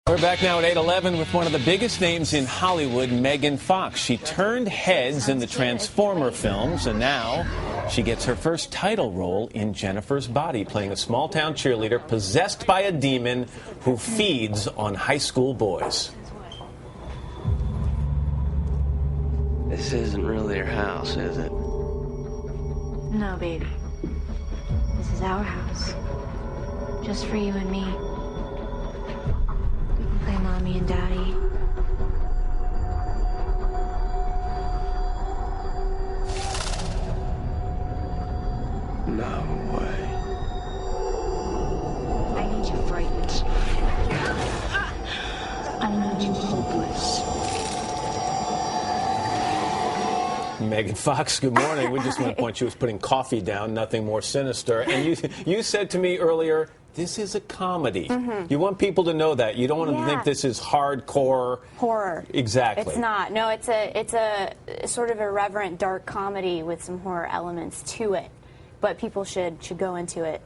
We're back now at 8:11 with one of the biggest names in Hollywood, Megan Fox. She turned heads in the Transformer films, and now she gets her first title role in Jennifer's Body, playing a small-town cheerleader possessed by a demon who feeds on high school boys. This isn't really your house, is it? No, baby. This is our house. Just for you and me. We can play mommy and daddy. No way. I need you frightened. I need you hopeless. Megan Fox, good morning. We just want to point, she was putting coffee down, nothing more sinister. And you said to me earlier, this is a comedy. You want people to know that. You don't want them to think this is hardcore horror. Exactly. It's not. No, it's a sort of irreverent, dark comedy with some horror elements to it. But people should go into it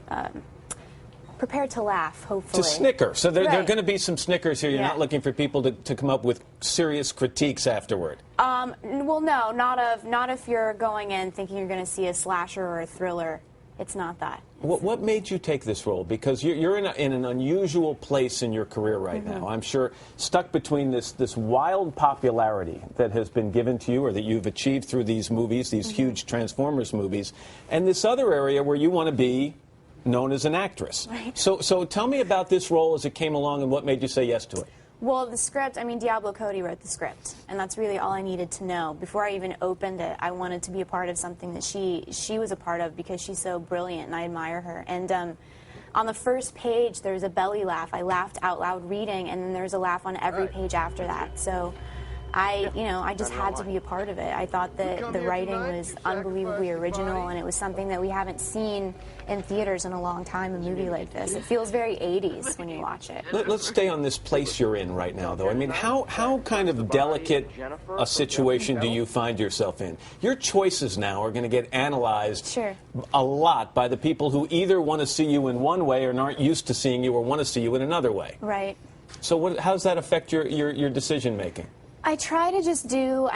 prepared to laugh, hopefully. To snicker. So there are going to be some snickers here. You're not looking for people to come up with serious critiques afterward. Well, no, not if you're going in thinking you're going to see a slasher or a thriller. It's not that. What made you take this role? Because you're in an unusual place in your career right now. I'm sure stuck between this wild popularity that has been given to you or that you've achieved through these movies, these huge Transformers movies, and this other area where you want to be known as an actress. Right. So tell me about this role as it came along and what made you say yes to it. Well, the script, I mean, Diablo Cody wrote the script, and that's really all I needed to know. Before I even opened it, I wanted to be a part of something that she was a part of because she's so brilliant, and I admire her. And on the first page, there's a belly laugh. I laughed out loud reading, and then there's a laugh on every page after that. So I just had to be a part of it. I thought that the writing was unbelievably original, and it was something that we haven't seen in theaters in a long time, a movie like this. It feels very 80s when you watch it. Let's stay on this place you're in right now, though. I mean, how kind of delicate a situation do you find yourself in? Your choices now are going to get analyzed a lot by the people who either want to see you in one way or aren't used to seeing you or want to see you in another way. Right. So how does that affect your decision-making? I try to just do,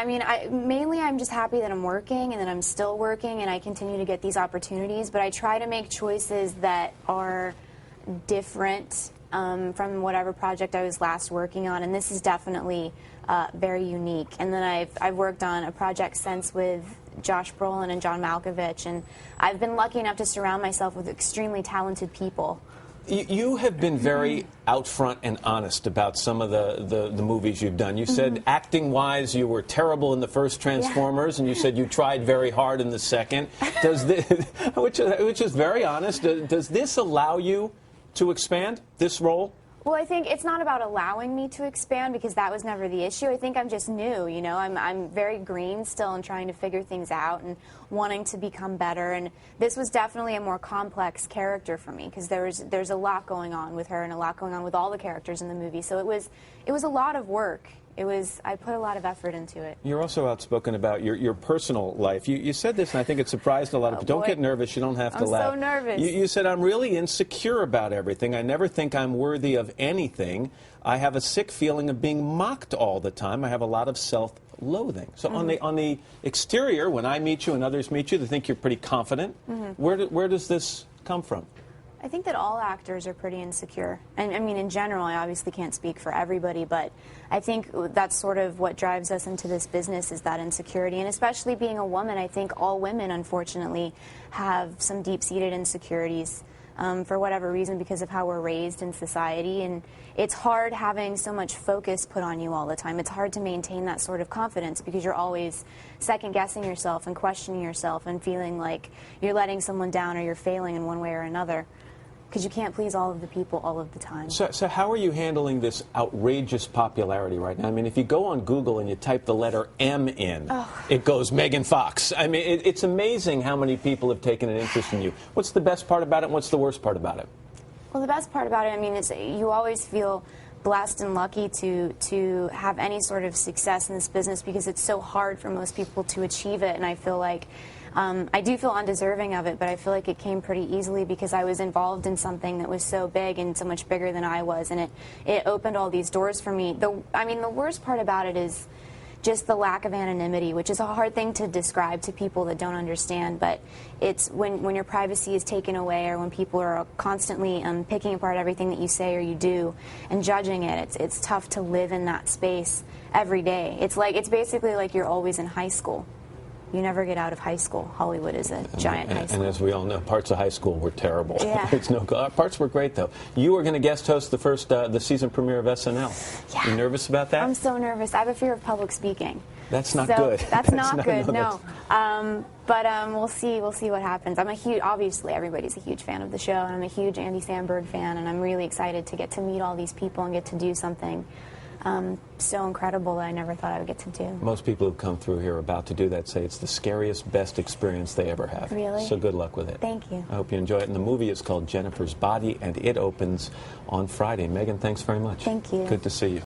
mainly I'm just happy that I'm working and that I'm still working and I continue to get these opportunities, but I try to make choices that are different from whatever project I was last working on, and this is definitely very unique. And then I've worked on a project since with Josh Brolin and John Malkovich, and I've been lucky enough to surround myself with extremely talented people. You have been very out front and honest about some of the movies you've done. You said acting-wise you were terrible in the first Transformers, and you said you tried very hard in the second. Does this, which is very honest. Does this allow you to expand this role? Well, I think it's not about allowing me to expand because that was never the issue. I think I'm just new, you know. I'm very green still and trying to figure things out and wanting to become better. And this was definitely a more complex character for me because there's a lot going on with her and a lot going on with all the characters in the movie. So it was a lot of work. I put a lot of effort into it. You're also outspoken about your personal life. You said this, and I think it surprised a lot of people. Don't get nervous. You don't have to laugh. I'm so nervous. You said, I'm really insecure about everything. I never think I'm worthy of anything. I have a sick feeling of being mocked all the time. I have a lot of self-loathing. So on the exterior, when I meet you and others meet you, they think you're pretty confident. Where does this come from? I think that all actors are pretty insecure. And I mean, in general, I obviously can't speak for everybody, but I think that's sort of what drives us into this business is that insecurity. And especially being a woman, I think all women, unfortunately, have some deep-seated insecurities for whatever reason because of how we're raised in society. And it's hard having so much focus put on you all the time. It's hard to maintain that sort of confidence because you're always second-guessing yourself and questioning yourself and feeling like you're letting someone down or you're failing in one way or another. Because you can't please all of the people all of the time. So how are you handling this outrageous popularity right now? I mean, if you go on Google and you type the letter M in, it goes Megan Fox. I mean, it's amazing how many people have taken an interest in you. What's the best part about it and what's the worst part about it? Well, the best part about it, I mean, is you always feel blessed and lucky to have any sort of success in this business because it's so hard for most people to achieve it, and I feel like I do feel undeserving of it, but I feel like it came pretty easily because I was involved in something that was so big and so much bigger than I was, and it opened all these doors for me. The worst part about it is just the lack of anonymity, which is a hard thing to describe to people that don't understand, but it's when your privacy is taken away, or when people are constantly picking apart everything that you say or you do and judging it. It's tough to live in that space every day. It's basically like you're always in high school. You never get out of high school. Hollywood is a giant high school. And as we all know, parts of high school were terrible. Yeah. Parts were great, though. You were going to guest host the season premiere of SNL. Yeah. You nervous about that? I'm so nervous. I have a fear of public speaking. That's not good. That's not good, no. But we'll see what happens. Obviously everybody's a huge fan of the show, and I'm a huge Andy Samberg fan, and I'm really excited to get to meet all these people and get to do something so incredible that I never thought I would get to do. Most people who come through here about to do that say it's the scariest, best experience they ever have. Really? So good luck with it. Thank you. I hope you enjoy it. And the movie is called Jennifer's Body, and it opens on Friday. Megan, thanks very much. Thank you. Good to see you.